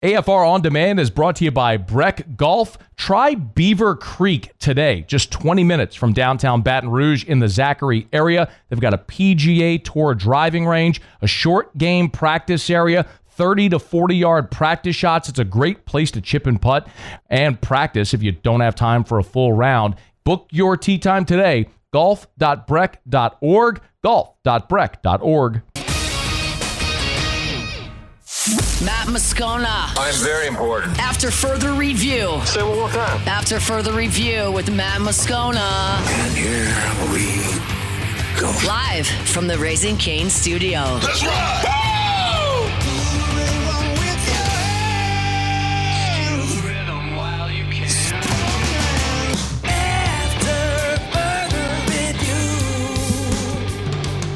AFR On Demand is brought to you by Breck Golf. Try Beaver Creek today, just 20 minutes from downtown Baton Rouge in the Zachary area. They've got a PGA Tour driving range, a short game practice area, 30 to 40-yard practice shots. It's a great place to chip and putt and practice if you don't have time for a full round. Book your tee time today, golf.breck.org, golf.breck.org. Matt Moscona. I'm very important. After further review. Say it one more time. After further review with Matt Moscona. And here we go. Live from the Raising Cane studio. Let's ride!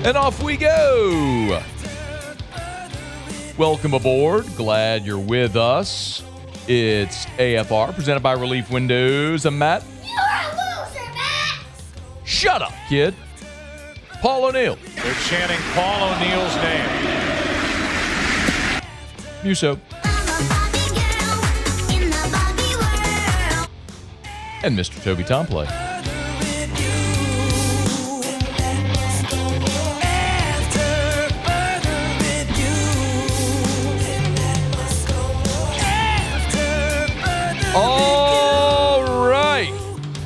And off we go. Welcome aboard. Glad you're with us. It's AFR, presented by Relief Windows. I'm Matt. You're a loser, Matt! Shut up, kid. Paul O'Neill. They're chanting Paul O'Neill's name. Muso. And Mr. Toby Tomplay. All right.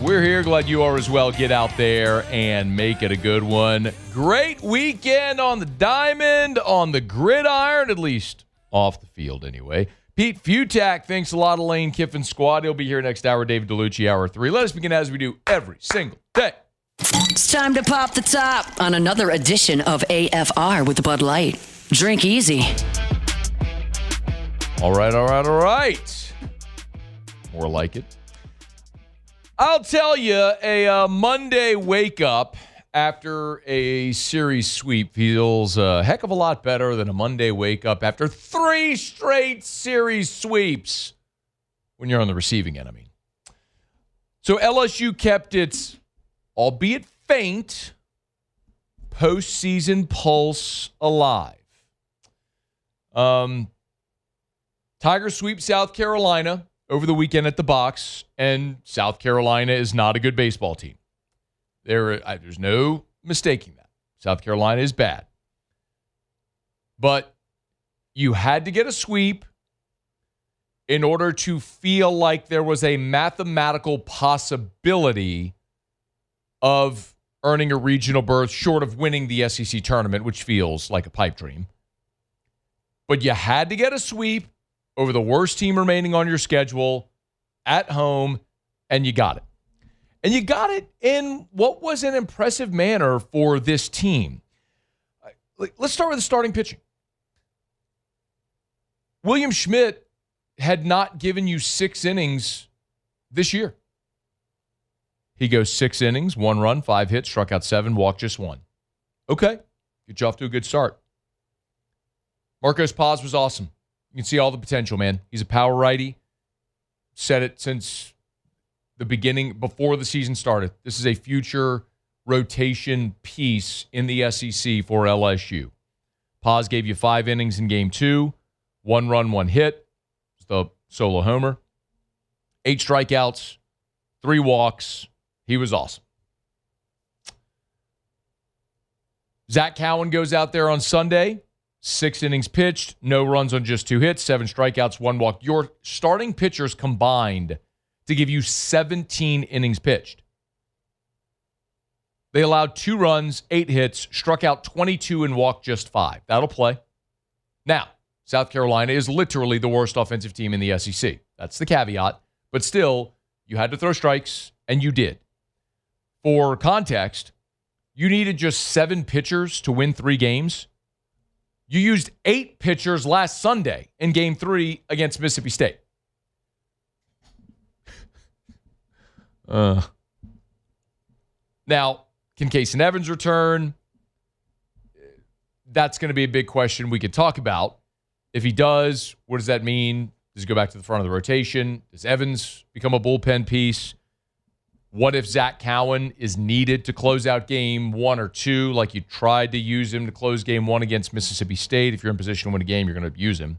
We're here. Glad you are as well. Get out there and make it a good one. Great weekend on the diamond, on the gridiron, at least off the field anyway. Pete Futak thanks a lot of Lane Kiffin squad. He'll be here next hour. David DeLucci, hour 3. Let us begin as we do every single day. It's time to pop the top on another edition of AFR with Bud Light. Drink easy. All right. More like it. I'll tell you, a Monday wake up after a series sweep feels a heck of a lot better than a Monday wake up after 3 straight series sweeps when you're on the receiving end, I mean. So LSU kept its, albeit faint, postseason pulse alive. Tigers sweep South Carolina over the weekend at the box, and South Carolina is not a good baseball team. There's no mistaking that. South Carolina is bad. But you had to get a sweep in order to feel like there was a mathematical possibility of earning a regional berth short of winning the SEC tournament, which feels like a pipe dream. But you had to get a sweep over the worst team remaining on your schedule at home, and you got it. And you got it in what was an impressive manner for this team. Let's start with the starting pitching. William Schmidt had not given you 6 innings this year. He goes 6 innings, 1 run, 5 hits, struck out 7, walked just 1. Okay, get you off to a good start. Marcos Paz was awesome. You can see all the potential, man. He's a power righty. Said it since the beginning, before the season started. This is a future rotation piece in the SEC for LSU. Paz gave you 5 innings in game 2, 1 run, 1 hit. Just a solo homer. 8 strikeouts, 3 walks. He was awesome. Zach Cowan goes out there on Sunday. 6 innings pitched, no runs on just 2 hits, 7 strikeouts, 1 walk. Your starting pitchers combined to give you 17 innings pitched. They allowed 2 runs, 8 hits, struck out 22, and walked just 5. That'll play. Now, South Carolina is literally the worst offensive team in the SEC. That's the caveat. But still, you had to throw strikes, and you did. For context, you needed just 7 pitchers to win 3 games. You used 8 pitchers last Sunday in Game 3 against Mississippi State. Now, can Kason Evans return? That's going to be a big question we could talk about. If he does, what does that mean? Does he go back to the front of the rotation? Does Evans become a bullpen piece? What if Zach Cowan is needed to close out game 1 or 2, like you tried to use him to close game 1 against Mississippi State? If you're in position to win a game, you're going to use him.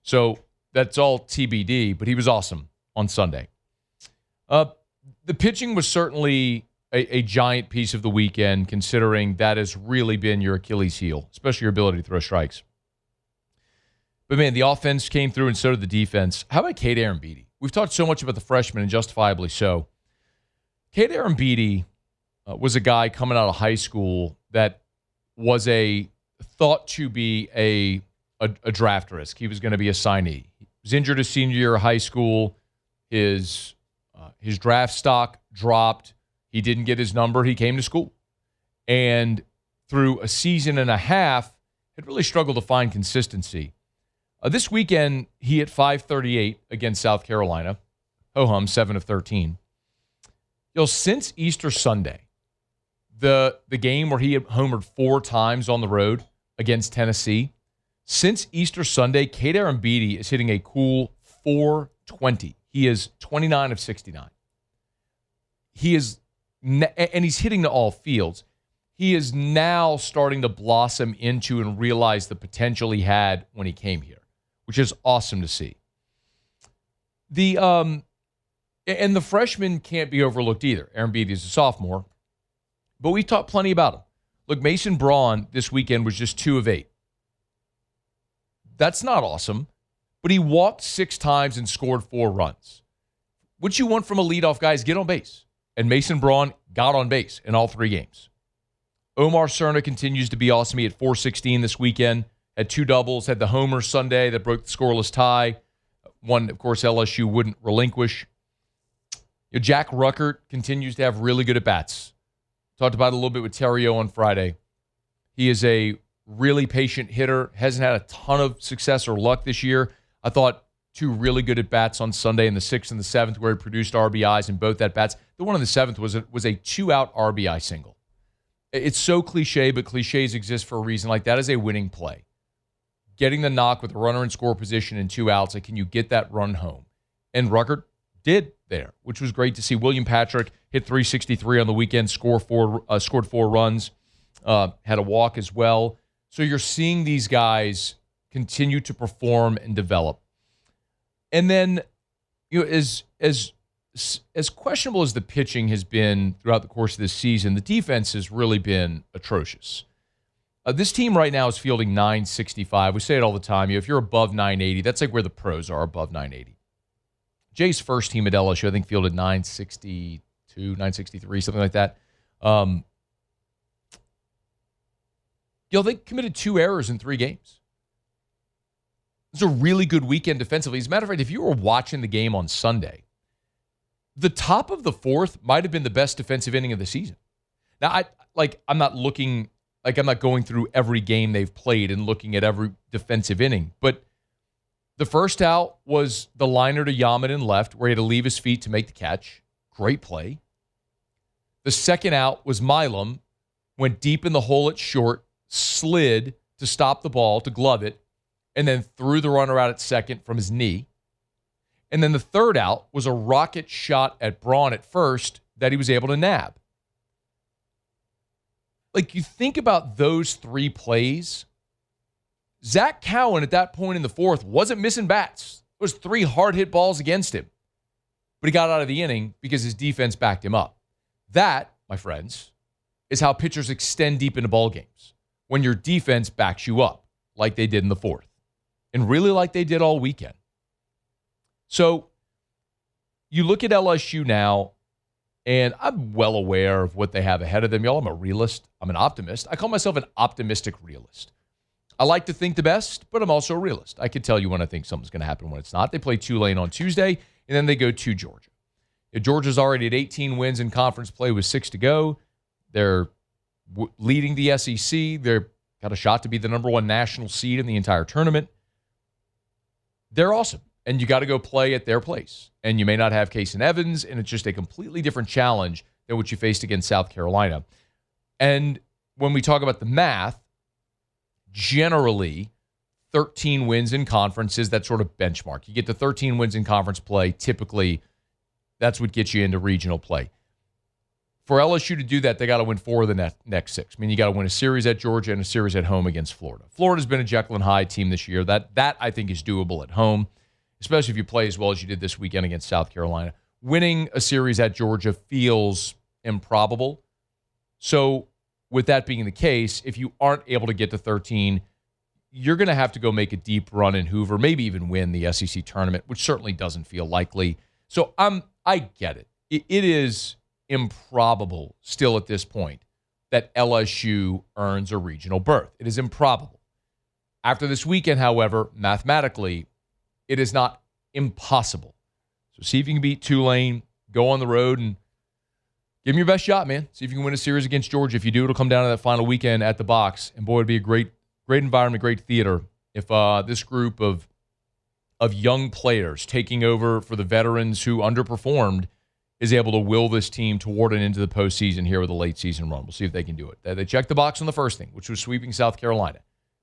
So that's all TBD, but he was awesome on Sunday. The pitching was certainly a giant piece of the weekend, considering that has really been your Achilles heel, especially your ability to throw strikes. But, man, the offense came through, and so did the defense. How about Cade Arambidi? We've talked so much about the freshman, and justifiably so. Cade Arambidi was a guy coming out of high school that was thought to be a draft risk. He was going to be a signee. He was injured his senior year of high school. His draft stock dropped. He didn't get his number. He came to school. And through a season and a half, had really struggled to find consistency. This weekend, he hit .538 against South Carolina. Ho-hum, 7 of 13. Since Easter Sunday, the game where he had homered 4 times on the road against Tennessee, since Easter Sunday, Cade Arambidi is hitting a cool .420. He is 29 of 69. And he's hitting to all fields. He is now starting to blossom into and realize the potential he had when he came here, which is awesome to see. And the freshman can't be overlooked either. Arambidi is a sophomore, but we've talked plenty about him. Look, Mason Braun this weekend was just 2 of 8. That's not awesome, but he walked 6 times and scored 4 runs. What you want from a leadoff guy is get on base. And Mason Braun got on base in all 3 games. Omar Cerna continues to be awesome. He had .416 this weekend, had 2 doubles, had the homer Sunday that broke the scoreless tie. One, of course, LSU wouldn't relinquish. Jack Ruckert continues to have really good at-bats. Talked about it a little bit with Terrio on Friday. He is a really patient hitter, hasn't had a ton of success or luck this year. I thought 2 really good at-bats on Sunday in the 6th and the 7th where he produced RBIs in both at-bats. The one in the 7th was a 2-out RBI single. It's so cliche, but cliches exist for a reason. Like, that is a winning play. Getting the knock with a runner in score position and 2 outs, like, can you get that run home? And Ruckert did there, which was great to see. William Patrick hit .363 on the weekend, scored 4 runs, had a walk as well. So you're seeing these guys continue to perform and develop. And then, as questionable as the pitching has been throughout the course of this season, the defense has really been atrocious. This team right now is fielding .965. We say it all the time. If you're above .980, that's like where the pros are, above .980. Jay's first team at LSU, I think, fielded .962, .963, something like that. They committed 2 errors in 3 games. It was a really good weekend defensively. As a matter of fact, if you were watching the game on Sunday, the top of the 4th might have been the best defensive inning of the season. Now, I'm not going through every game they've played and looking at every defensive inning, but the first out was the liner to Yaman in left, where he had to leave his feet to make the catch. Great play. The second out was Milam, went deep in the hole at short, slid to stop the ball, to glove it, and then threw the runner out at second from his knee. And then the third out was a rocket shot at Braun at first that he was able to nab. Like, you think about those 3 plays, Zach Cowan at that point in the 4th wasn't missing bats. It was 3 hard hit balls against him. But he got out of the inning because his defense backed him up. That, my friends, is how pitchers extend deep into ball games. When your defense backs you up, like they did in the 4th. And really like they did all weekend. So you look at LSU now, and I'm well aware of what they have ahead of them. Y'all, I'm a realist. I'm an optimist. I call myself an optimistic realist. I like to think the best, but I'm also a realist. I can tell you when I think something's going to happen, when it's not. They play Tulane on Tuesday, and then they go to Georgia. Georgia's already at 18 wins in conference play with 6 to go. They're leading the SEC. They're got a shot to be the number 1 national seed in the entire tournament. They're awesome. And you got to go play at their place. And you may not have Case and Evans, and it's just a completely different challenge than what you faced against South Carolina. And when we talk about the math, generally 13 wins in conference is that sort of benchmark. You get to 13 wins in conference play, typically that's what gets you into regional play. For LSU to do that, they got to win 4 of the next 6. I mean, you got to win a series at Georgia and a series at home against Florida. Florida's been a Jekyll and Hyde team this year. That I think is doable at home. especially if you play as well as you did this weekend against South Carolina. Winning a series at Georgia feels improbable. So with that being the case, if you aren't able to get to 13, you're going to have to go make a deep run in Hoover, maybe even win the SEC tournament, which certainly doesn't feel likely. So I get it. It is improbable still at this point that LSU earns a regional berth. It is improbable. After this weekend, however, mathematically, it is not impossible. So see if you can beat Tulane, go on the road, and give them your best shot, man. See if you can win a series against Georgia. If you do, it'll come down to that final weekend at the box. And boy, it'd be a great environment, great theater if this group of young players taking over for the veterans who underperformed is able to will this team toward and into the postseason here with a late season run. We'll see if they can do it. They checked the box on the first thing, which was sweeping South Carolina.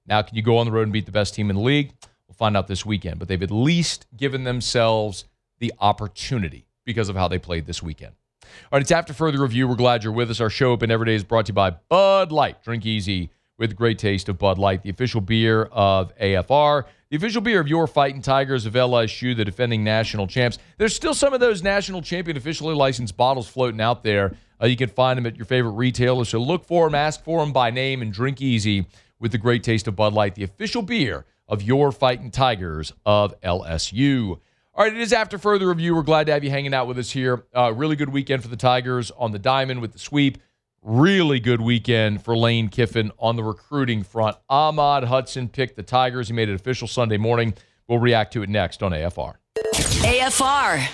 Now, can you go on the road and beat the best team in the league? We'll find out this weekend. But they've at least given themselves the opportunity because of how they played this weekend. All right, it's After Further Review. We're glad you're with us. Our show Open Every Day is brought to you by Bud Light. Drink easy with the great taste of Bud Light, the official beer of AFR, the official beer of your Fighting Tigers of LSU, the defending national champs. There's still some of those national champion officially licensed bottles floating out there. You can find them at your favorite retailer. So look for them, ask for them by name, and drink easy with the great taste of Bud Light, the official beer of your Fighting Tigers of LSU. All right, it is After Further Review. We're glad to have you hanging out with us here. Really good weekend for the Tigers on the diamond with the sweep. Really good weekend for Lane Kiffin on the recruiting front. Ahmad Hudson picked the Tigers. He made it official Sunday morning. We'll react to it next on AFR. AFR.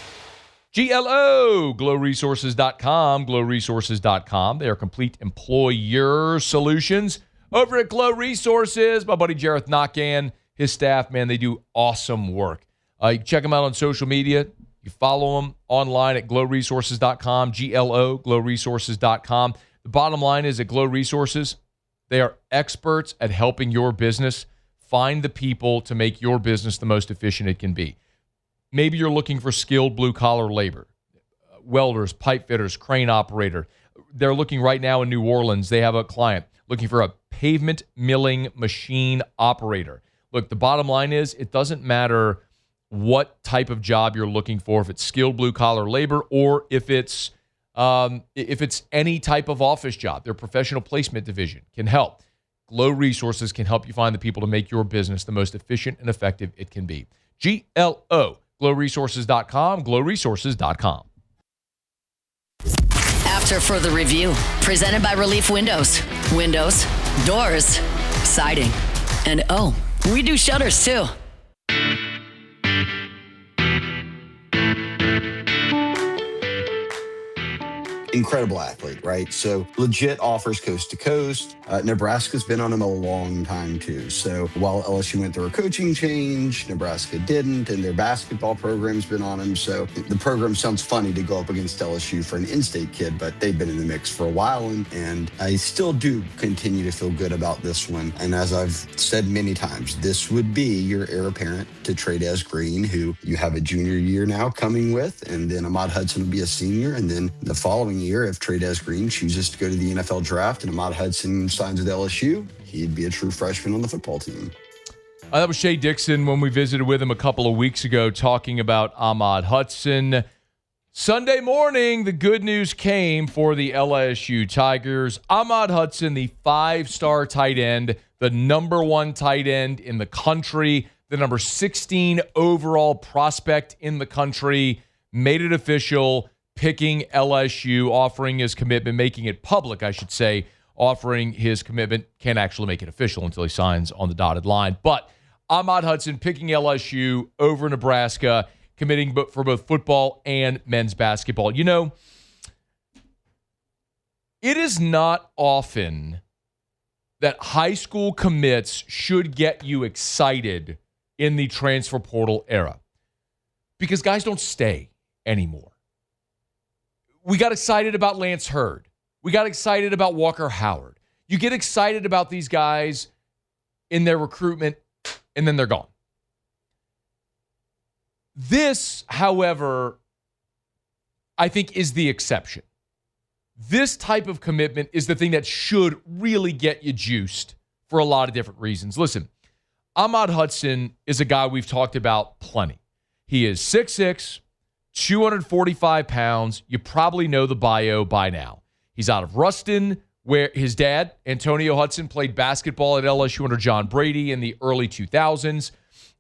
GLO, glowresources.com, glowresources.com. They are complete employer solutions. Over at Glow Resources, my buddy Jareth Knockan, his staff, man, they do awesome work. You can check them out on social media. You follow them online at glowresources.com, GLO, glowresources.com. The bottom line is at Glow Resources, they are experts at helping your business find the people to make your business the most efficient it can be. Maybe you're looking for skilled blue-collar labor, welders, pipe fitters, crane operator. They're looking right now in New Orleans. They have a client looking for a pavement milling machine operator. Look, the bottom line is it doesn't matter what type of job you're looking for, if it's skilled blue-collar labor or if it's any type of office job. Their professional placement division can help. Glow Resources can help you find the people to make your business the most efficient and effective it can be. GLO, glowresources.com, glowresources.com. After Further Review, presented by Relief Windows. Windows, doors, siding, and we do shutters too. Incredible athlete, right? So legit offers coast to coast. Nebraska's been on him a long time too. So while LSU went through a coaching change, Nebraska didn't, and their basketball program's been on him. So the program sounds funny to go up against LSU for an in-state kid, but they've been in the mix for a while. And I still do continue to feel good about this one. And as I've said many times, this would be your heir apparent to Trades Green, who you have a junior year now coming with, and then Ahmad Hudson will be a senior. And then the following year, if Trades Green chooses to go to the NFL draft and Ahmad Hudson signs with LSU, he'd be a true freshman on the football team. That was Shea Dixon when we visited with him a couple of weeks ago talking about Ahmad Hudson. Sunday morning, the good news came for the LSU Tigers. Ahmad Hudson, the 5-star tight end, the number 1 tight end in the country, the number 16 overall prospect in the country, made it official, picking LSU, offering his commitment, making it public, I should say, offering his commitment. Can't actually make it official until he signs on the dotted line. But Ahmad Hudson picking LSU over Nebraska, committing for both football and men's basketball. You know, it is not often that high school commits should get you excited in the transfer portal era because guys don't stay anymore. We got excited about Lance Hurd. We got excited about Walker Howard. You get excited about these guys in their recruitment, and then they're gone. This, however, I think is the exception. This type of commitment is the thing that should really get you juiced for a lot of different reasons. Listen, Ahmad Hudson is a guy we've talked about plenty. He is 6'6", 245 pounds. You probably know the bio by now. He's out of Ruston, where his dad, Antonio Hudson, played basketball at LSU under John Brady in the early 2000s.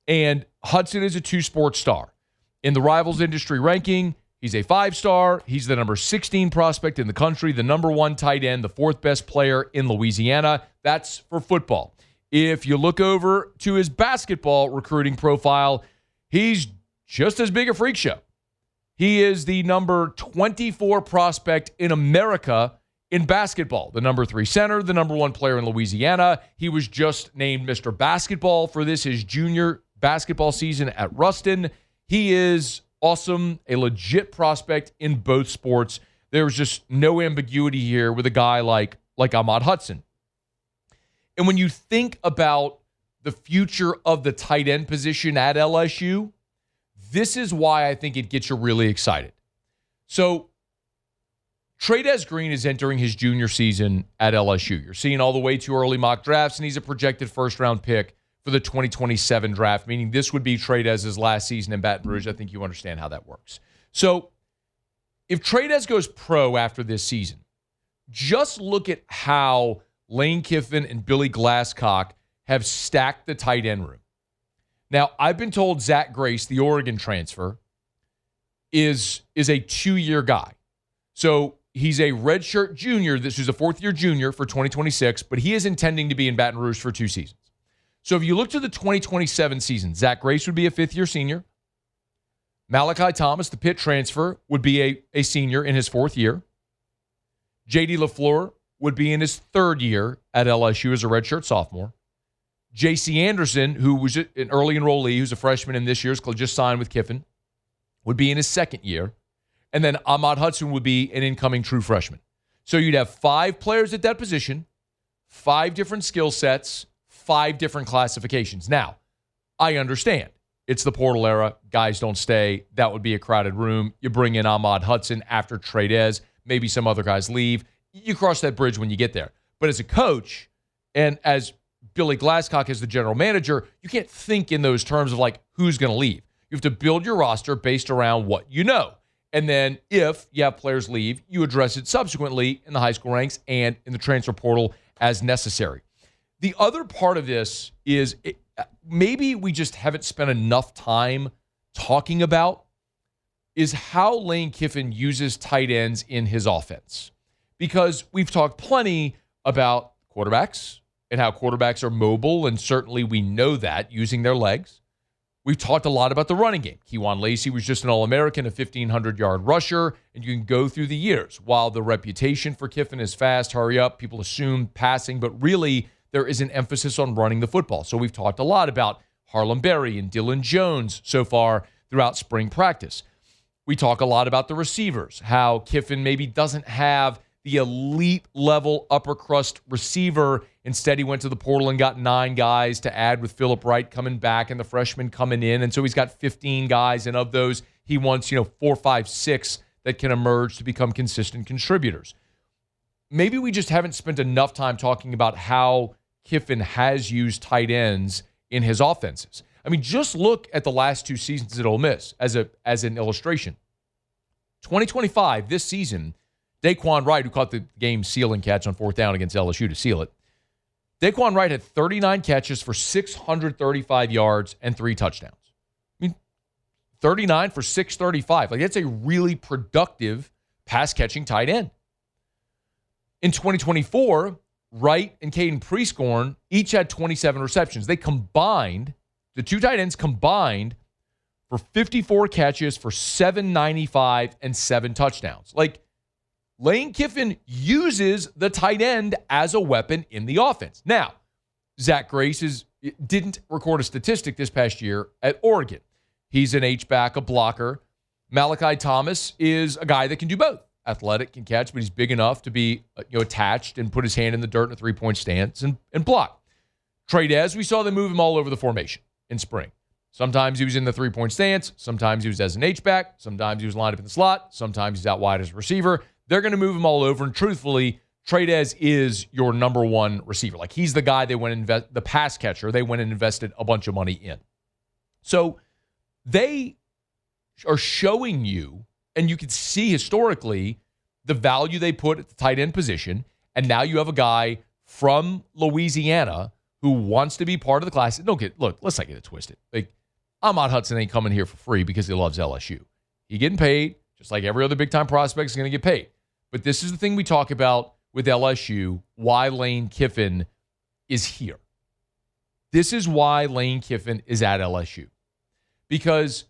And Hudson is a two-sport star. In the Rivals industry ranking, he's a 5-star. He's the number 16 prospect in the country, the number 1 tight end, the 4th best player in Louisiana. That's for football. If you look over to his basketball recruiting profile, he's just as big a freak show. He is the number 24 prospect in America in basketball, the number 3 center, the number 1 player in Louisiana. He was just named Mr. Basketball for his junior basketball season at Ruston. He is awesome, a legit prospect in both sports. There's just no ambiguity here with a guy like Ahmad Hudson. And when you think about the future of the tight end position at LSU, this is why I think it gets you really excited. So, Trey'Dez Green is entering his junior season at LSU. You're seeing all the way to early mock drafts, and he's a projected first-round pick for the 2027 draft, meaning this would be Trey'Dez's last season in Baton Rouge. I think you understand how that works. So, if Trey'Dez goes pro after this season, just look at how Lane Kiffin and Billy Glasscock have stacked the tight end room. Now, I've been told Zach Grace, the Oregon transfer, is a 2-year guy. So he's a redshirt junior. This is a 4th-year junior for 2026, but he is intending to be in Baton Rouge for 2 seasons. So if you look to the 2027 season, Zach Grace would be a 5th-year senior. Malachi Thomas, the Pitt transfer, would be a senior in his 4th year. J.D. LaFleur would be in his 3rd year at LSU as a redshirt sophomore. J.C. Anderson, who was an early enrollee, who's a freshman in this year's, just signed with Kiffin, would be in his 2nd year. And then Ahmad Hudson would be an incoming true freshman. So you'd have 5 players at that position, 5 different skill sets, 5 different classifications. Now, I understand. It's the portal era. Guys don't stay. That would be a crowded room. You bring in Ahmad Hudson after Trey'Dez. Maybe some other guys leave. You cross that bridge when you get there. But as a coach, and as Billy Glasscock as the general manager, you can't think in those terms of who's going to leave. You have to build your roster based around what you know. And then if you have players leave, you address it subsequently in the high school ranks and in the transfer portal as necessary. The other part of this is maybe we just haven't spent enough time talking about is how Lane Kiffin uses tight ends in his offense. Because we've talked plenty about quarterbacks and how quarterbacks are mobile, and certainly we know that, using their legs. We've talked a lot about the running game. Kejuan Lacey was just an All-American, a 1,500-yard rusher, and you can go through the years. While the reputation for Kiffin is fast, hurry up, people assume passing, but really there is an emphasis on running the football. So we've talked a lot about Harlem Berry and Dylan Jones so far throughout spring practice. We talk a lot about the receivers, how Kiffin maybe doesn't have the elite level upper crust receiver. Instead, he went to the portal and got 9 guys to add with Phillip Wright coming back and the freshman coming in. And so he's got 15 guys. And of those, he wants, 4, 5, 6 that can emerge to become consistent contributors. Maybe we just haven't spent enough time talking about how Kiffin has used tight ends in his offenses. I mean, just look at the last 2 seasons at Ole Miss as an illustration. 2025, this season, Daquan Wright, who caught the game sealing catch on 4th down against LSU to seal it, Daquan Wright had 39 catches for 635 yards and 3 touchdowns. I mean, 39 for 635. That's a really productive pass-catching tight end. In 2024, Wright and Caden Prescorn each had 27 receptions. They combined, the 2 tight ends combined for 54 catches for 795 and 7 touchdowns. Lane Kiffin uses the tight end as a weapon in the offense. Now, Zach Grace didn't record a statistic this past year at Oregon. He's an H-back, a blocker. Malachi Thomas is a guy that can do both. Athletic, can catch, but he's big enough to be attached and put his hand in the dirt in a 3-point stance and block. Trey'Dez, we saw them move him all over the formation in spring. Sometimes he was in the 3-point stance. Sometimes he was as an H-back. Sometimes he was lined up in the slot. Sometimes he's out wide as a receiver. They're going to move him all over. And truthfully, Trey'Dez is your number 1 receiver. He's the guy they went and the pass catcher they went and invested a bunch of money in. So they are showing you, and you can see historically, the value they put at the tight end position. And now you have a guy from Louisiana who wants to be part of the class. Look, let's not get it twisted. Like, Ahmad Hudson ain't coming here for free because he loves LSU. He getting paid, just like every other big-time prospect is going to get paid. But this is the thing we talk about with LSU, why Lane Kiffin is here. This is why Lane Kiffin is at LSU. Because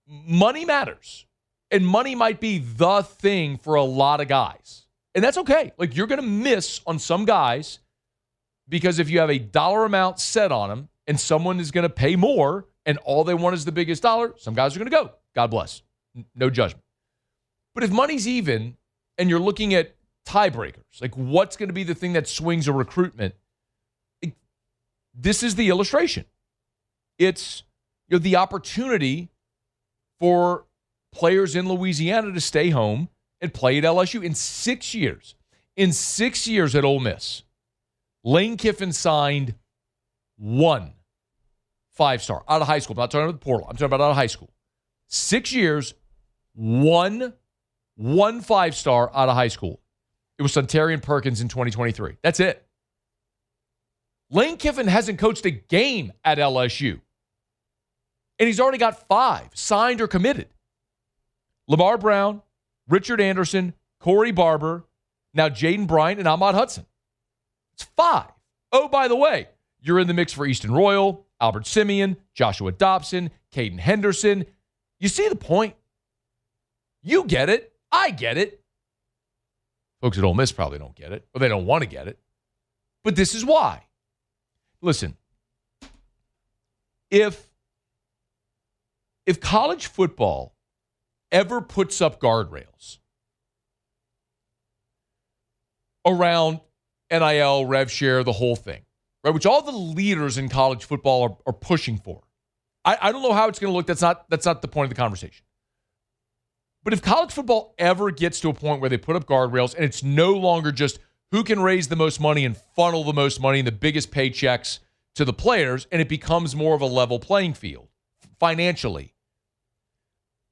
money matters. And money might be the thing for a lot of guys. And that's okay. Like, you're going to miss on some guys because if you have a dollar amount set on them and someone is going to pay more and all they want is the biggest dollar, some guys are going to go. God bless. No judgment. But if money's even and you're looking at tiebreakers, like what's going to be the thing that swings a recruitment, this is the illustration. It's the opportunity for players in Louisiana to stay home and play at LSU in 6 years. In 6 years at Ole Miss, Lane Kiffin signed 1 5-star out of high school. I'm not talking about the portal. I'm talking about out of high school. 6 years, 1 5-star out of high school. It was Suntarian Perkins in 2023. That's it. Lane Kiffin hasn't coached a game at LSU. And he's already got 5 signed or committed. Lamar Brown, Richard Anderson, Corey Barber, now Jaden Bryant, and Ahmad Hudson. It's 5. Oh, by the way, you're in the mix for Easton Royal, Albert Simeon, Joshua Dobson, Caden Henderson. You see the point? You get it. I get it. Folks at Ole Miss probably don't get it, or they don't want to get it. But this is why. Listen, if college football ever puts up guardrails around NIL, rev share, the whole thing, right? Which all the leaders in college football are pushing for. I don't know how it's going to look. That's not the point of the conversation. But if college football ever gets to a point where they put up guardrails and it's no longer just who can raise the most money and funnel the most money and the biggest paychecks to the players, and it becomes more of a level playing field financially,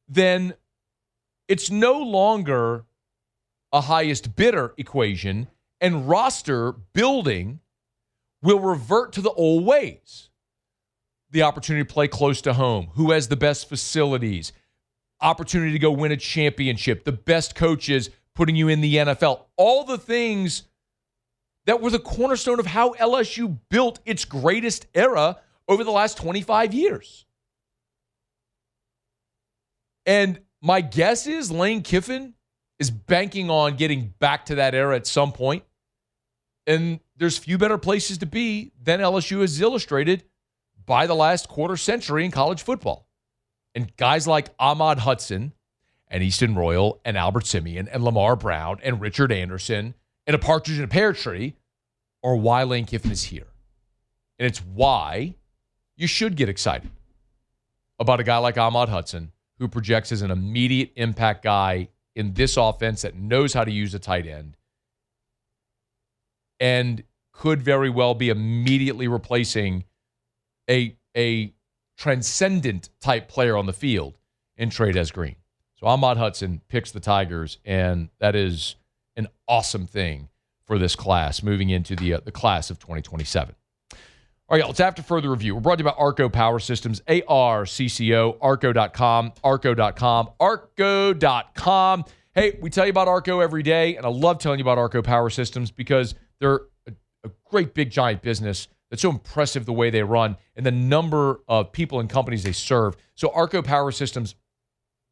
then it's no longer a highest bidder equation, and roster building will revert to the old ways. The opportunity to play close to home, who has the best facilities, opportunity to go win a championship, the best coaches putting you in the NFL, all the things that were the cornerstone of how LSU built its greatest era over the last 25 years. And my guess is Lane Kiffin is banking on getting back to that era at some point. And there's few better places to be than LSU has illustrated by the last quarter century in college football. And guys like Ahmad Hudson and Easton Royal and Albert Simeon and Lamar Brown and Richard Anderson and a partridge in a pear tree are why Lane Kiffin is here. And it's why you should get excited about a guy like Ahmad Hudson, who projects as an immediate impact guy in this offense that knows how to use a tight end and could very well be immediately replacing a transcendent type player on the field in Trey'Dez Green. So Ahmad Hudson picks the Tigers, and that is an awesome thing for this class moving into the class of 2027. All right, y'all, it's after further review. We're brought to you by Arco Power Systems, ARCCO, Arco.com, Arco.com, Arco.com. Hey, we tell you about Arco every day, and I love telling you about Arco Power Systems because they're a great big giant business that's so impressive the way they run and the number of people and companies they serve. So Arco Power Systems,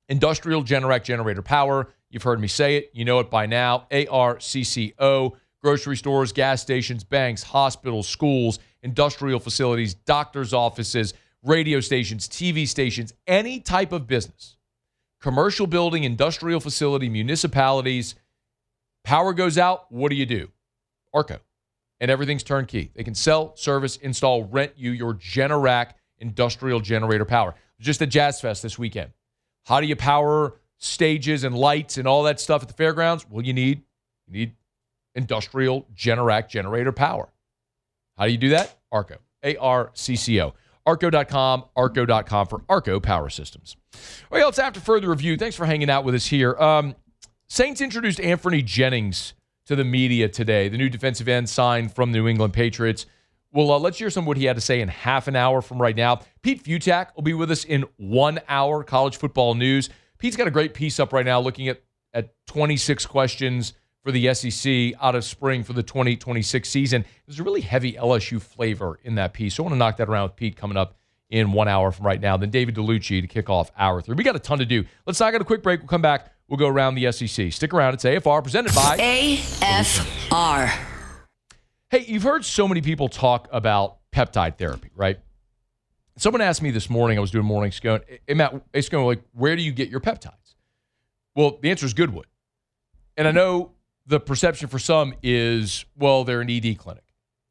industrial generator power. You've heard me say it. You know it by now. ARCCO. Grocery stores, gas stations, banks, hospitals, schools, industrial facilities, doctors' offices, radio stations, TV stations, any type of business. Commercial building, industrial facility, municipalities. Power goes out, what do? Arco. And everything's turnkey. They can sell, service, install, rent you your Generac industrial generator power. Just at Jazz Fest this weekend. How do you power stages and lights and all that stuff at the fairgrounds? Well, you need industrial Generac generator power. How do you do that? Arco. ARCCO. Arco.com, Arco.com for Arco Power Systems. Well, it's after further review. Thanks for hanging out with us here. Saints introduced Anthony Jennings to the media today, the new defensive end signed from the New England Patriots. Well, let's hear some of what he had to say in half an hour from right now. Pete Futak will be with us in 1 hour, college football news. Pete's got a great piece up right now looking at 26 questions for the SEC out of spring for the 2026 season. There's a really heavy LSU flavor in that piece. So I want to knock that around with Pete coming up in 1 hour from right now. Then David DeLucci to kick off hour 3. We got a ton to do. Let's knock out a quick break. We'll come back. We'll go around the SEC. Stick around. It's AFR presented by AFR. Hey, you've heard so many people talk about peptide therapy, right? Someone asked me this morning, I was doing morning scone, hey, Matt, it's going like, where do you get your peptides? Well, the answer is Goodwood. And I know the perception for some is, well, they're an ED clinic.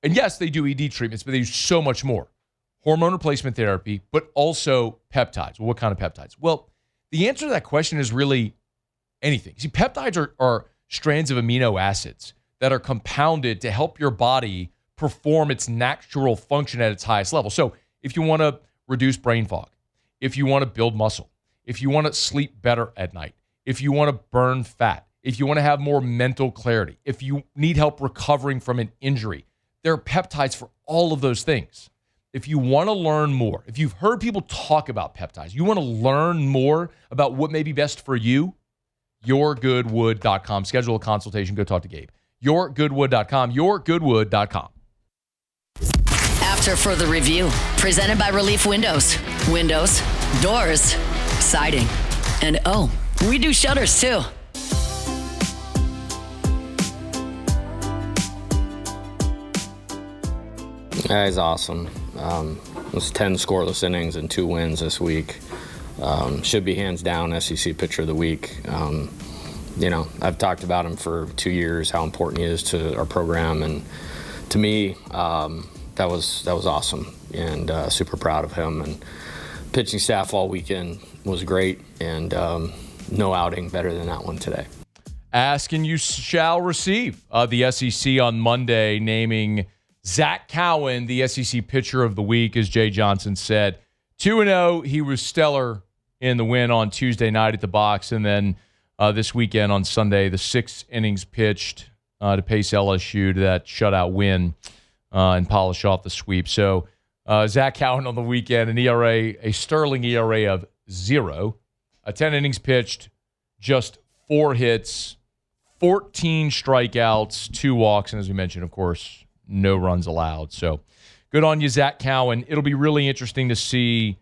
And yes, they do ED treatments, but they do so much more. Hormone replacement therapy, but also peptides. Well, what kind of peptides? Well, the answer to that question is really anything. See, peptides are strands of amino acids that are compounded to help your body perform its natural function at its highest level. So if you want to reduce brain fog, if you want to build muscle, if you want to sleep better at night, if you want to burn fat, if you want to have more mental clarity, if you need help recovering from an injury, there are peptides for all of those things. If you want to learn more, if you've heard people talk about peptides, you want to learn more about what may be best for you, yourgoodwood.com. Schedule a consultation. Go talk to Gabe. Yourgoodwood.com. Yourgoodwood.com. After further review, presented by Relief Windows. Windows, doors, siding, and we do shutters too. Yeah, he's awesome. It was 10 scoreless innings and 2 wins this week. Should be hands down SEC Pitcher of the Week. I've talked about him for 2 years, how important he is to our program, and to me, that was awesome, and super proud of him. And pitching staff all weekend was great, and no outing better than that one today. Ask and you shall receive. The SEC on Monday naming Zach Cowan the SEC Pitcher of the Week, as Jay Johnson said. 2-0, he was stellar in the win on Tuesday night at the box, and then this weekend on Sunday, the 6 innings pitched to pace LSU to that shutout win and polish off the sweep. So Zach Cowan on the weekend, an ERA, a sterling ERA of 0, 10 innings pitched, just 4 hits, 14 strikeouts, 2 walks, and as we mentioned, of course, no runs allowed. So good on you, Zach Cowan. It'll be really interesting to see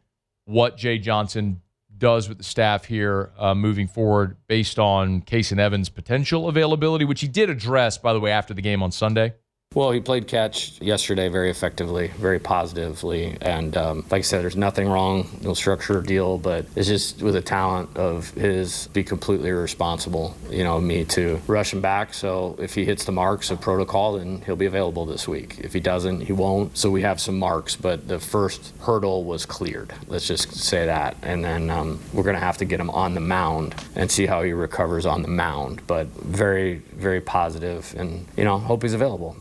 what Jay Johnson does with the staff here moving forward based on Case and Evans' potential availability, which he did address, by the way, after the game on Sunday. Well, he played catch yesterday very effectively, very positively, and like I said, there's nothing wrong, no structure deal, but it's just with the talent of his, be completely irresponsible, me to rush him back. So if he hits the marks of protocol, then he'll be available this week. If he doesn't, he won't. So we have some marks, but the first hurdle was cleared. Let's just say that, and then we're going to have to get him on the mound and see how he recovers on the mound. But very, very positive, and hope he's available.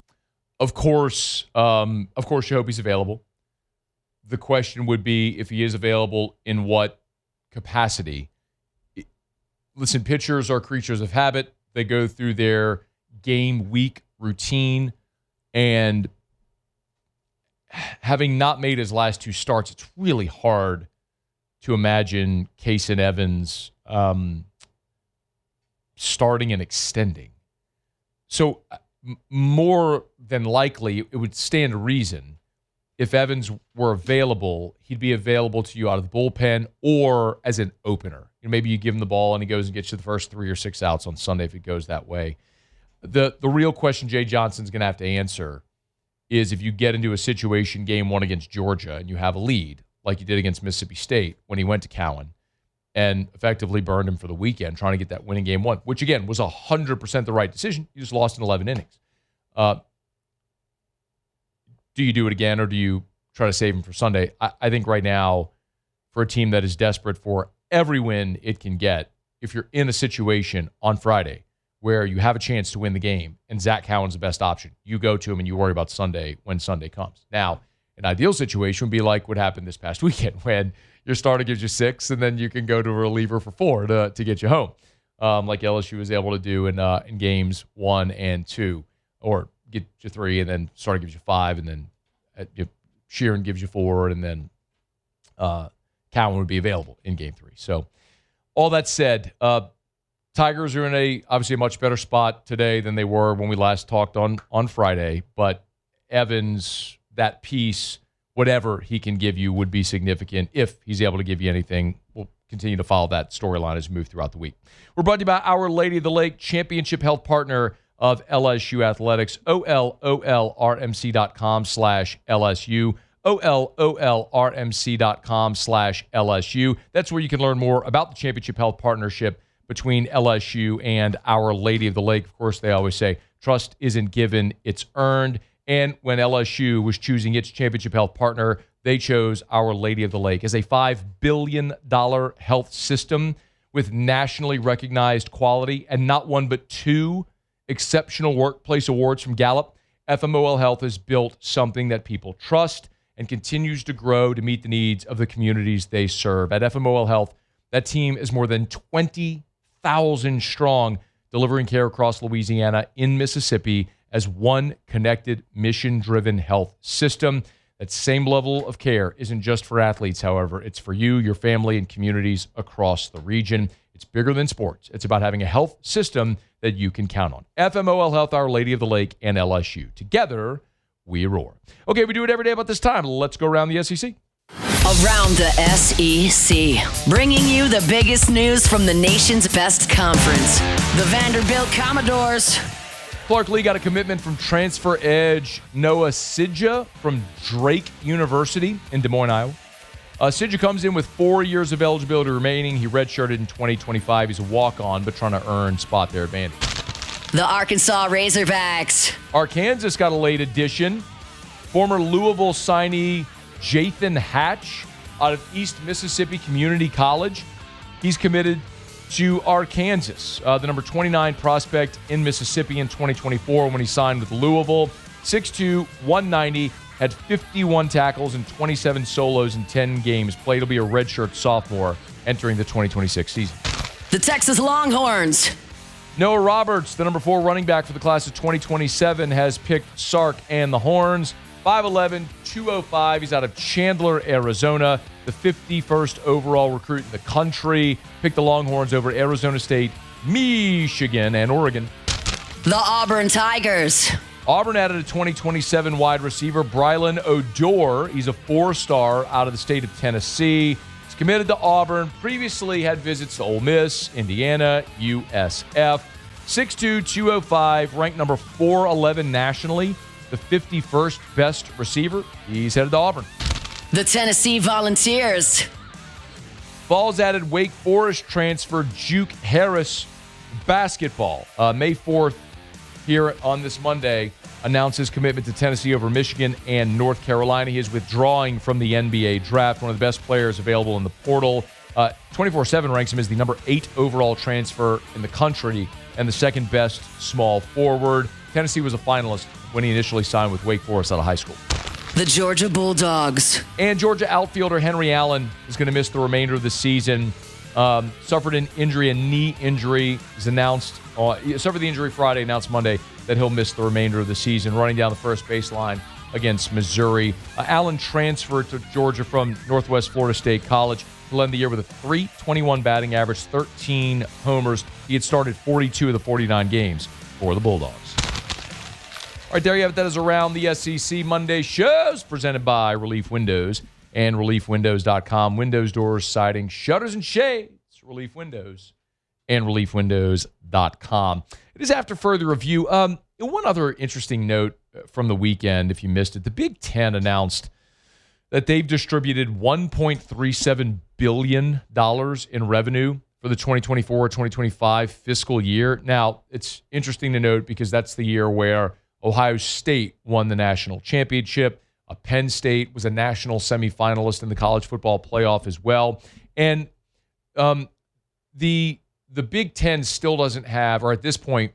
Of course, you hope he's available. The question would be if he is available, in what capacity? Listen, pitchers are creatures of habit. They go through their game week routine, and having not made his last 2 starts, it's really hard to imagine Case and Evans starting and extending. So more than likely, it would stand to reason if Evans were available, he'd be available to you out of the bullpen or as an opener. Maybe you give him the ball and he goes and gets you the first 3 or 6 outs on Sunday if it goes that way. The real question Jay Johnson's going to have to answer is if you get into a situation, game 1 against Georgia, and you have a lead, like you did against Mississippi State when he went to Cowan and effectively burned him for the weekend, trying to get that win in game 1, which, again, was 100% the right decision. You just lost in 11 innings. Do you do it again, or do you try to save him for Sunday? I think right now, for a team that is desperate for every win it can get, if you're in a situation on Friday where you have a chance to win the game and Zach Cowan's the best option, you go to him and you worry about Sunday when Sunday comes. Now, An ideal situation would be like what happened this past weekend when your starter gives you 6 and then you can go to a reliever for 4 to get you home, like LSU was able to do in games 1 and 2, or get you 3 and then starter gives you 5 and then Sheeran gives you 4 and then Cowan would be available in game 3. So all that said, Tigers are in obviously a much better spot today than they were when we last talked on Friday, but Evans, that piece, whatever he can give you would be significant if he's able to give you anything. We'll continue to follow that storyline as we move throughout the week. We're brought to you by Our Lady of the Lake, championship health partner of LSU Athletics, OLOLRMC.com/LSU, OLOLRMC.com/LSU. That's where you can learn more about the championship health partnership between LSU and Our Lady of the Lake. Of course, they always say trust isn't given, it's earned. And when LSU was choosing its championship health partner, they chose Our Lady of the Lake as a $5 billion health system with nationally recognized quality and not one but 2 exceptional workplace awards from Gallup. FMOL Health has built something that people trust and continues to grow to meet the needs of the communities they serve. At FMOL Health, that team is more than 20,000 strong, delivering care across Louisiana in Mississippi as one connected, mission-driven health system. That same level of care isn't just for athletes, however. It's for you, your family, and communities across the region. It's bigger than sports. It's about having a health system that you can count on. FMOL Health, Our Lady of the Lake, and LSU. Together, we roar. Okay, we do it every day about this time. Let's go around the SEC. Around the SEC, bringing you the biggest news from the nation's best conference. The Vanderbilt Commodores. Clark Lee got a commitment from transfer edge Noah Sidja from Drake University in Des Moines, Iowa. Sidja comes in with 4 years of eligibility remaining. He redshirted in 2025. He's a walk-on, but trying to earn spot there at Vandy. The Arkansas Razorbacks. Arkansas got a late addition. Former Louisville signee Jathan Hatch out of East Mississippi Community College. He's committed to Arkansas, the number 29 prospect in Mississippi in 2024 when he signed with Louisville. 6'2", 190, had 51 tackles and 27 solos in 10 games played. He'll be a redshirt sophomore entering the 2026 season. The Texas Longhorns. Noah Roberts, the number 4 running back for the class of 2027, has picked Sark and the Horns. 5'11", 205. He's out of Chandler, Arizona. The 51st overall recruit in the country. Picked the Longhorns over Arizona State, Michigan, and Oregon. The Auburn Tigers. Auburn added a 2027 wide receiver, Brylan Odor. He's a 4-star out of the state of Tennessee. He's committed to Auburn. Previously had visits to Ole Miss, Indiana, USF. 6'2", 205, ranked number 411 nationally. The 51st best receiver. He's headed to Auburn. The Tennessee Volunteers. Vols added Wake Forest transfer Juke Harris. Basketball. May 4th, here on this Monday, announced his commitment to Tennessee over Michigan and North Carolina. He is withdrawing from the NBA draft, one of the best players available in the portal. 24/7 ranks him as the number 8 overall transfer in the country and the second best small forward. Tennessee was a finalist when he initially signed with Wake Forest out of high school. The Georgia Bulldogs. And Georgia outfielder Henry Allen is going to miss the remainder of the season. Suffered an injury, a knee injury. Is announced. Suffered the injury Friday, announced Monday that he'll miss the remainder of the season, running down the first baseline against Missouri. Allen transferred to Georgia from Northwest Florida State College. He'll end the year with a .321 batting average, 13 homers. He had started 42 of the 49 games for the Bulldogs. All right, there you have it. That is Around the SEC Monday shows presented by Relief Windows and ReliefWindows.com. Windows, doors, siding, shutters, and shades. Relief Windows and ReliefWindows.com. It is after further review. One other interesting note from the weekend, if you missed it, the Big Ten announced that they've distributed $1.37 billion in revenue for the 2024-2025 fiscal year. Now, it's interesting to note because that's the year where Ohio State won the national championship. Penn State was a national semifinalist in the college football playoff as well. And the Big Ten still doesn't have, or at this point,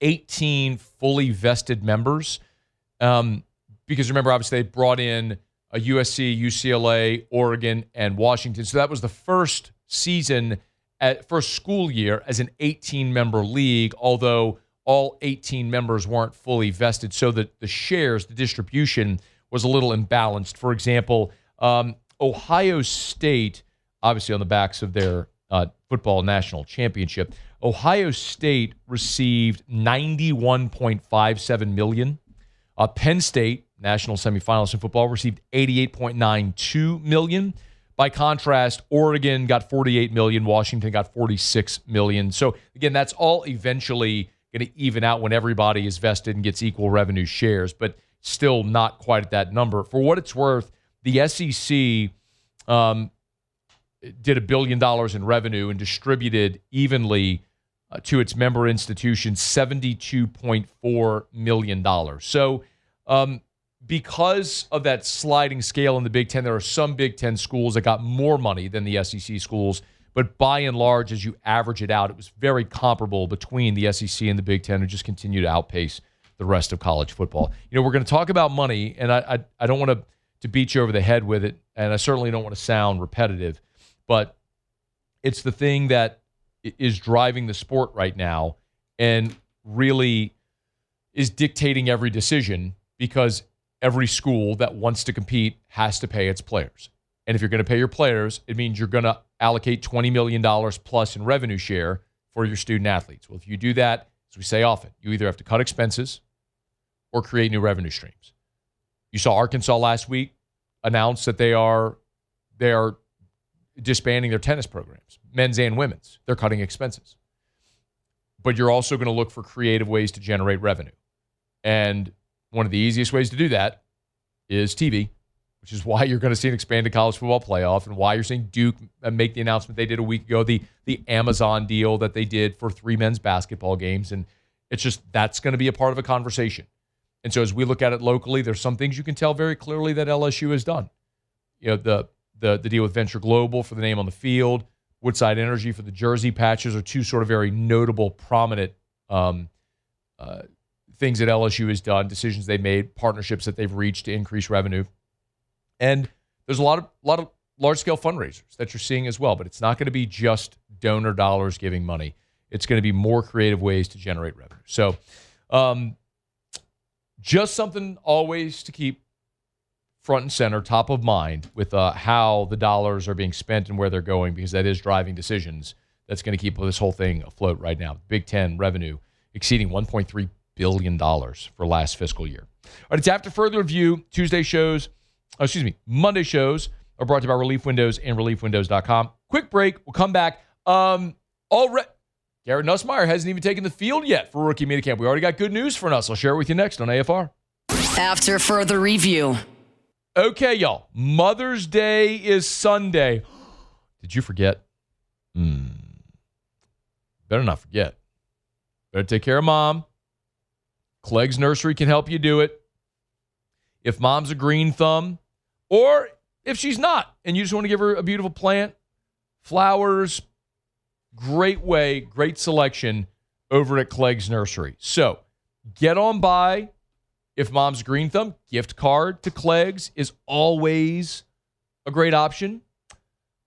18 fully vested members. because remember, obviously, they brought in a USC, UCLA, Oregon, and Washington. So that was the first season, first school year as an 18-member league, although all 18 members weren't fully vested. So that the shares, the distribution was a little imbalanced. For example, Ohio State, obviously on the backs of their football national championship, Ohio State received $91.57 million. Penn State, national semifinalists in football, received $88.92 million. By contrast, Oregon got $48 million. Washington got $46 million. So, again, that's all eventually going to even out when everybody is vested and gets equal revenue shares, but still not quite at that number. For what it's worth, the SEC did $1 billion in revenue and distributed evenly to its member institutions $72.4 million. So because of that sliding scale in the Big Ten, there are some Big Ten schools that got more money than the SEC schools, but by and large, as you average it out, it was very comparable between the SEC and the Big Ten, who just continue to outpace the rest of college football. You know, we're going to talk about money, and I don't want to beat you over the head with it, and I certainly don't want to sound repetitive, but it's the thing that is driving the sport right now and really is dictating every decision, because every school that wants to compete has to pay its players. And if you're going to pay your players, it means you're going to allocate $20 million plus in revenue share for your student athletes. Well, if you do that, as we say often, you either have to cut expenses or create new revenue streams. You saw Arkansas last week announce that they are disbanding their tennis programs, men's and women's. They're cutting expenses. But you're also going to look for creative ways to generate revenue. And one of the easiest ways to do that is TV, which is why you're going to see an expanded college football playoff and why you're seeing Duke make the announcement they did a week ago, the Amazon deal that they did for 3 men's basketball games. And it's just, that's going to be a part of a conversation. And so as we look at it locally, there's some things you can tell very clearly that LSU has done. You know, the deal with Venture Global for the name on the field, Woodside Energy for the jersey patches are two sort of very notable, prominent things that LSU has done, decisions they made, partnerships that they've reached to increase revenue. And there's a lot of large-scale fundraisers that you're seeing as well, but it's not going to be just donor dollars giving money. It's going to be more creative ways to generate revenue. So just something always to keep front and center, top of mind with how the dollars are being spent and where they're going, because that is driving decisions. That's going to keep this whole thing afloat right now. Big Ten revenue exceeding $1.3 billion for last fiscal year. All right, it's After Further Review. Monday shows are brought to you by Relief Windows and ReliefWindows.com. Quick break. We'll come back. Garrett Nussmeier hasn't even taken the field yet for rookie minicamp. We already got good news for Nuss. I'll share it with you next on AFR. After Further Review. Okay, y'all. Mother's Day is Sunday. Did you forget? Better not forget. Better take care of Mom. Clegg's Nursery can help you do it. If Mom's a green thumb, or if she's not, and you just want to give her a beautiful plant, flowers, great selection over at Clegg's Nursery. So get on by. If Mom's a green thumb, gift card to Clegg's is always a great option.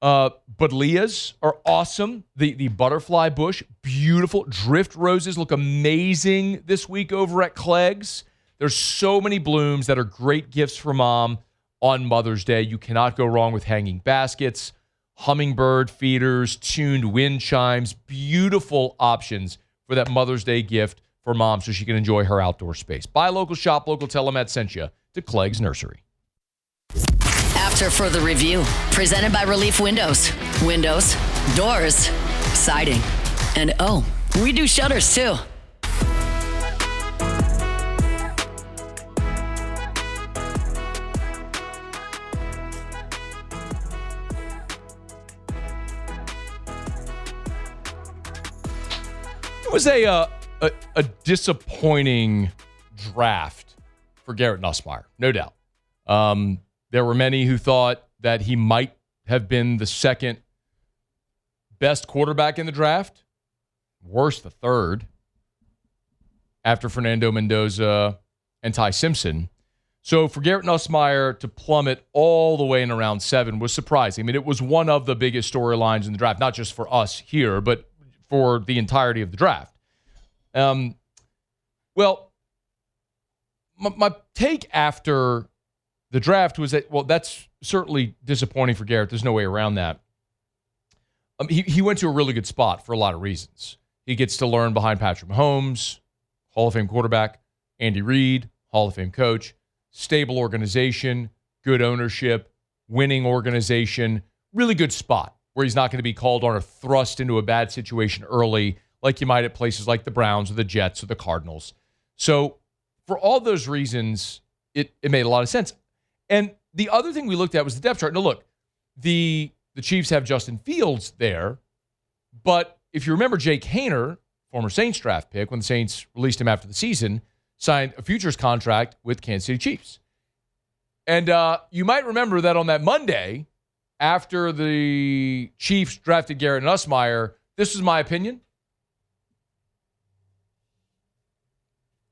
Buddleias are awesome. The butterfly bush, beautiful. Drift roses look amazing this week over at Clegg's. There's so many blooms that are great gifts for Mom on Mother's Day. You cannot go wrong with hanging baskets, hummingbird feeders, tuned wind chimes, beautiful options for that Mother's Day gift for Mom so she can enjoy her outdoor space. Buy local, shop local, tell them Matt sent you to Clegg's Nursery. After Further Review, presented by Relief Windows. Windows, doors, siding, and we do shutters too. It was a disappointing draft for Garrett Nussmeier, no doubt. There were many who thought that he might have been the second best quarterback in the draft, worse, the third, after Fernando Mendoza and Ty Simpson. So for Garrett Nussmeier to plummet all the way in round 7 was surprising. I mean, it was one of the biggest storylines in the draft, not just for us here, but for the entirety of the draft. Well, my take after the draft was that, well, that's certainly disappointing for Garrett. There's no way around that. He went to a really good spot for a lot of reasons. He gets to learn behind Patrick Mahomes, Hall of Fame quarterback, Andy Reid, Hall of Fame coach, stable organization, good ownership, winning organization, really good spot where he's not going to be called on or thrust into a bad situation early like you might at places like the Browns or the Jets or the Cardinals. So for all those reasons, it made a lot of sense. And the other thing we looked at was the depth chart. Now, look, the Chiefs have Justin Fields there, but if you remember Jake Haener, former Saints draft pick, when the Saints released him after the season, signed a futures contract with Kansas City Chiefs. And you might remember that on that Monday, after the Chiefs drafted Garrett Nussmeier, this was my opinion.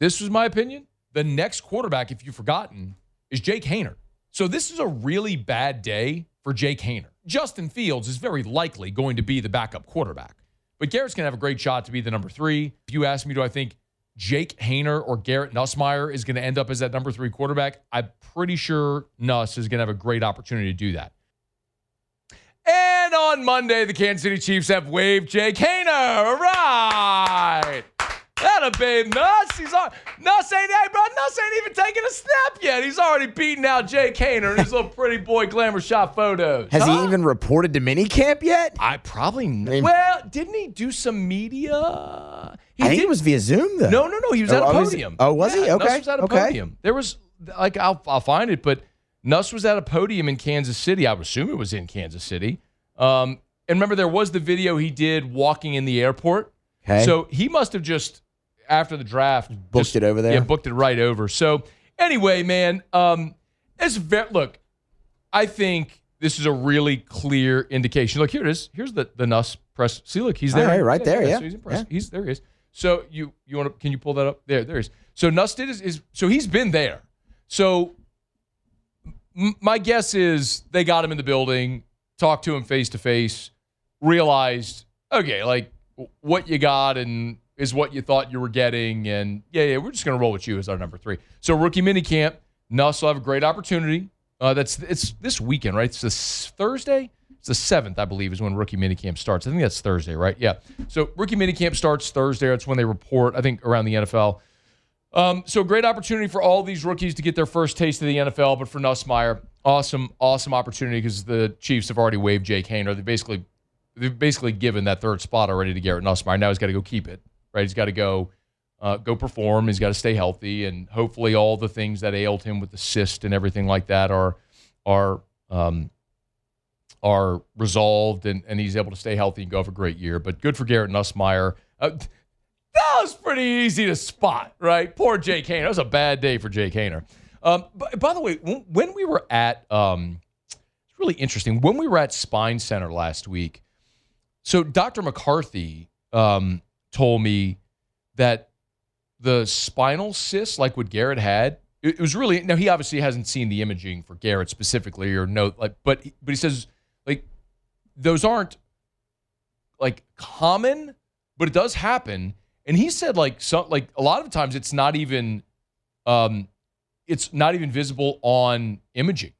This was my opinion. The next quarterback, if you've forgotten, is Jake Haener. So this is a really bad day for Jake Haener. Justin Fields is very likely going to be the backup quarterback. But Garrett's going to have a great shot to be the number 3. If you ask me, do I think Jake Haener or Garrett Nussmeier is going to end up as that number 3 quarterback? I'm pretty sure Nuss is going to have a great opportunity to do that. And on Monday, the Kansas City Chiefs have waived Jake Haener. All right. That'll babe Nuss. Nuss ain't even taking a snap yet. He's already beating out Jake Haener in his little pretty boy glamour shot photos. Has he even reported to minicamp yet? I probably not. Well, didn't he do some media? I think it was via Zoom, though. No. He was at a podium. Was he? Okay. Nuss was at a podium. There was, I'll find it, but Nuss was at a podium in Kansas City. I would assume it was in Kansas City. And remember, there was the video he did walking in the airport. Okay. So he must have just, after the draft, booked it over there. Yeah, booked it right over. So anyway, man, look, I think this is a really clear indication. Look, here it is. Here's the Nuss press. See, look, he's there. Right there. Yeah. So he's impressed. Yeah. There he is. So you want to? Can you pull that up? There he is. So Nuss did his. So he's been there. So my guess is they got him in the building, talked to him face to face, realized, okay, like what you got and is what you thought you were getting. And yeah, we're just going to roll with you as our number 3. So rookie minicamp, Nuss will have a great opportunity. It's this weekend, right? It's this Thursday. It's the 7th, I believe, is when rookie minicamp starts. I think that's Thursday, right? Yeah. So rookie minicamp starts Thursday. That's when they report, I think, around the NFL. So great opportunity for all these rookies to get their first taste of the NFL. But for Nussmeier, awesome opportunity because the Chiefs have already waived Jake Haener. They've basically given that 3rd spot already to Garrett Nussmeier. Now he's got to go keep it. Right, he's got to go perform. He's got to stay healthy, and hopefully, all the things that ailed him with the cyst and everything like that are resolved, and he's able to stay healthy and go have a great year. But good for Garrett Nussmeier. That was pretty easy to spot, right? Poor Jake Haener. That was a bad day for Jake Haener. By the way, when we were at it's really interesting. When we were at Spine Center last week, so Dr. McCarthy told me that the spinal cyst, like what Garrett had, it was really, now he obviously hasn't seen the imaging for Garrett specifically or but he says like those aren't like common, but it does happen. And he said like a lot of times it's not even visible on imaging.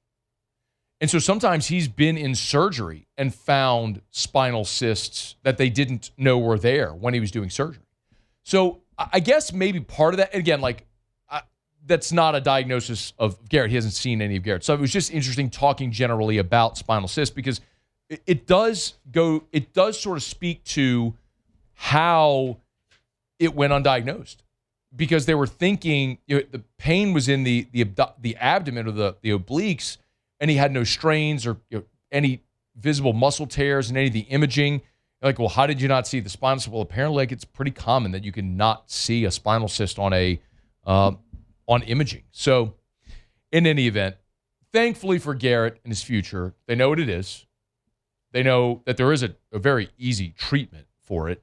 And so sometimes he's been in surgery and found spinal cysts that they didn't know were there when he was doing surgery. So I guess maybe part of that, again, that's not a diagnosis of Garrett. He hasn't seen any of Garrett. So it was just interesting talking generally about spinal cysts because it does sort of speak to how it went undiagnosed. Because they were thinking the pain was in the abdomen or the obliques, and he had no strains or any visible muscle tears in any of the imaging. Like, well, how did you not see the spinal cyst? Well, apparently, it's pretty common that you can not see a spinal cyst on on imaging. So, in any event, thankfully for Garrett and his future, they know what it is. They know that there is a very easy treatment for it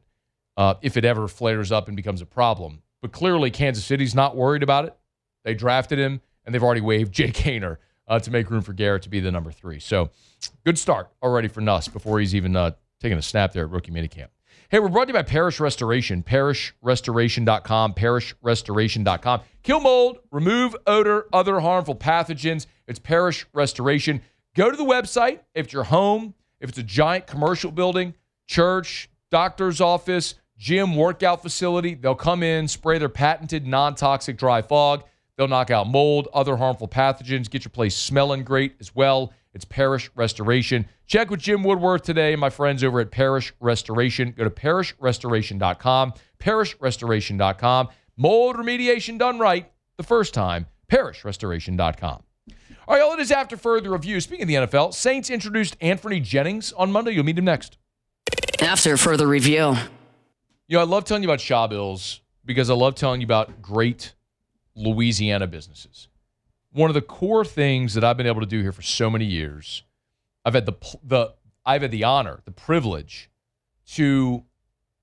if it ever flares up and becomes a problem. But clearly, Kansas City's not worried about it. They drafted him. and they've already waived Jake Haener to make room for Garrett to be the number 3. So good start already for Nuss before he's even taking a snap there at rookie minicamp. Hey, we're brought to you by Parish Restoration, parishrestoration.com, parishrestoration.com. Kill mold, remove odor, other harmful pathogens. It's Parish Restoration. Go to the website if it's your home, if it's a giant commercial building, church, doctor's office, gym, workout facility. They'll come in, spray their patented non-toxic dry fog. They'll knock out mold, other harmful pathogens, get your place smelling great as well. It's Parish Restoration. Check with Jim Woodworth today and my friends over at Parish Restoration. Go to parishrestoration.com, parishrestoration.com. Mold remediation done right the first time, parishrestoration.com. All right, all it is after further review. Speaking of the NFL, Saints introduced Anthony Jennings on Monday. You'll meet him next. After further review. You know, I love telling you about Shaw Bills because I love telling you about great Louisiana businesses. One of the core things that I've been able to do here for so many years, I've had the honor, the privilege to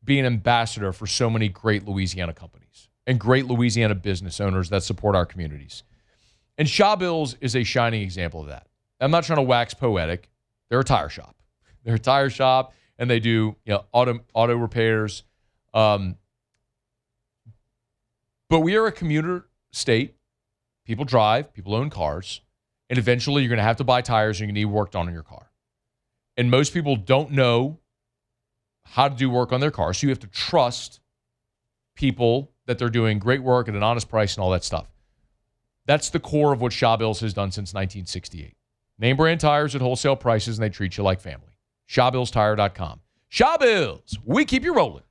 be an ambassador for so many great Louisiana companies and great Louisiana business owners that support our communities. And Shaw Bills is a shining example of that. I'm not trying to wax poetic. They're a tire shop. They're a tire shop, and they do auto repairs. But we are a commuter state. People drive, people own cars, and eventually you're going to have to buy tires and you're going to need work done on your car. And most people don't know how to do work on their car, so you have to trust people that they're doing great work at an honest price and all that stuff. That's the core of what Shaw Bills has done since 1968. Name brand tires at wholesale prices, and they treat you like family. ShawBillsTire.com. Shaw Bills, we keep you rolling.